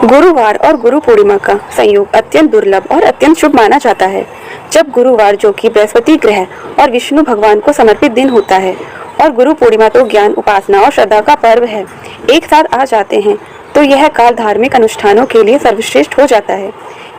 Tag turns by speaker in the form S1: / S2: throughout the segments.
S1: गुरुवार और गुरु पूर्णिमा का संयोग अत्यंत दुर्लभ और अत्यंत शुभ माना जाता है। जब गुरुवार, जो कि बृहस्पति ग्रह और विष्णु भगवान को समर्पित दिन होता है, और गुरु पूर्णिमा तो ज्ञान, उपासना और श्रद्धा का पर्व है, एक साथ आ जाते हैं, तो यह काल धार्मिक अनुष्ठानों के लिए सर्वश्रेष्ठ हो जाता है।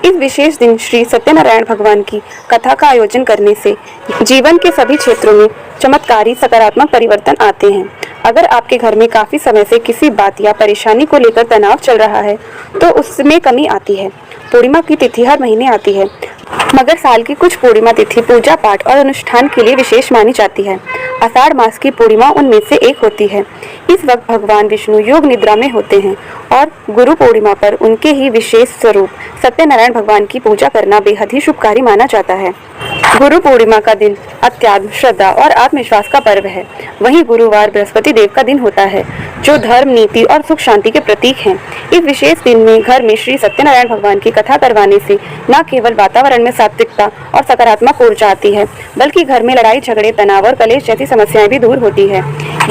S1: इस विशेष दिन श्री सत्यनारायण भगवान की कथा का आयोजन करने से जीवन के सभी क्षेत्रों में चमत्कारी सकारात्मक परिवर्तन आते हैं। अगर आपके घर में काफी समय से किसी बात या परेशानी को लेकर तनाव चल रहा है, तो उसमें कमी आती है। पूर्णिमा की तिथि हर महीने आती है, मगर साल की कुछ पूर्णिमा तिथि पूजा पाठ और अनुष्ठान के लिए विशेष मानी जाती है। आषाढ़ मास की पूर्णिमा उनमें से एक होती है। इस वक्त भगवान विष्णु योग निद्रा में होते हैं और गुरु पूर्णिमा पर उनके ही विशेष स्वरूप सत्यनारायण भगवान की पूजा करना बेहद ही शुभकारी माना जाता है। गुरु पूर्णिमा का दिन अत्यात्म, श्रद्धा और आत्मविश्वास का पर्व है। वहीं गुरुवार बृहस्पति देव का दिन होता है, जो धर्म, नीति और सुख शांति के प्रतीक हैं। इस विशेष दिन में घर में श्री सत्यनारायण भगवान की कथा करवाने से न केवल वातावरण में सात्विकता और सकारात्मक ऊर्जा आती है, बल्कि घर में लड़ाई झगड़े, तनाव और कलेश जैसी समस्याएं भी दूर होती है।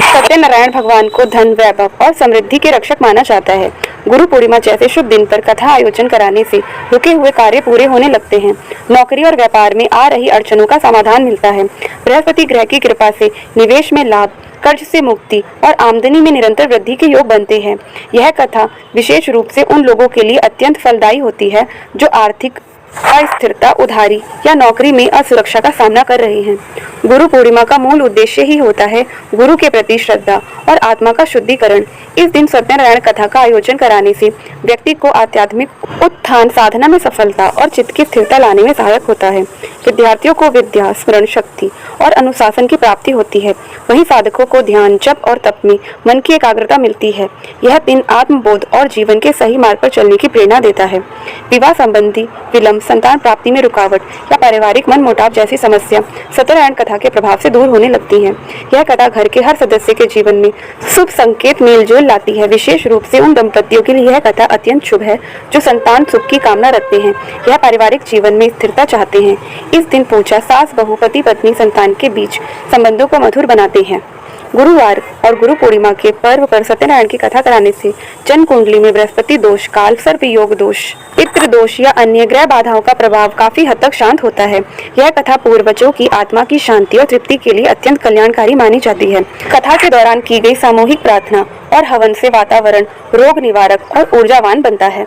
S1: सत्यनारायण भगवान को धन, वैभव और समृद्धि के रक्षक माना जाता है। गुरु पूर्णिमा जैसे शुभ दिन पर कथा आयोजन कराने से रुके हुए कार्य पूरे होने लगते हैं। नौकरी और व्यापार में आ रही अड़चनों का समाधान मिलता है। बृहस्पति ग्रह की कृपा से निवेश में लाभ, कर्ज से मुक्ति और आमदनी में निरंतर वृद्धि के योग बनते हैं। यह कथा विशेष रूप से उन लोगों के लिए अत्यंत फलदायी होती है जो आर्थिक अस्थिरता, उधारी या नौकरी में असुरक्षा का सामना कर रहे हैं। गुरु पूर्णिमा का मूल उद्देश्य ही होता है गुरु के प्रति श्रद्धा और आत्मा का शुद्धिकरण। इस दिन सत्यनारायण कथा का आयोजन कराने से व्यक्ति को आध्यात्मिक उत्थान, साधना में सफलता और चित्त की स्थिरता लाने में सहायक होता है। विद्यार्थियों को विद्या, स्मरण शक्ति और अनुशासन की प्राप्ति होती है। वहीं साधकों को ध्यान, जप और तप में मन की एकाग्रता मिलती है। यह दिन आत्मबोध और जीवन के सही मार्ग पर चलने की प्रेरणा देता है। विवाह संबंधी विलंब, संतान प्राप्ति में रुकावट या पारिवारिक मनमुटाव जैसी समस्या सत्यनारायण कथा के प्रभाव से दूर होने लगती है। यह कथा घर के हर सदस्य के जीवन में शुभ संकेत, मेलजोल लाती है। विशेष रूप से उन दंपतियों के लिए यह कथा अत्यंत शुभ है जो संतान सुख की कामना रखते हैं या पारिवारिक जीवन में स्थिरता चाहते हैं। इस दिन पूजा, सास बहू, पति पत्नी, संतान के बीच संबंधों को मधुर बनाते हैं। गुरुवार और गुरु पूर्णिमा के पर्व पर सत्यनारायण की कथा कराने से जन्म कुंडली में बृहस्पति दोष, काल सर्प योग दोष, पितृ दोष या अन्य ग्रह बाधाओं का प्रभाव काफी हद तक शांत होता है। यह कथा पूर्वजों की आत्मा की शांति और तृप्ति के लिए अत्यंत कल्याणकारी मानी जाती है। कथा के दौरान की गई सामूहिक प्रार्थना और हवन से वातावरण रोग निवारक और ऊर्जावान बनता है।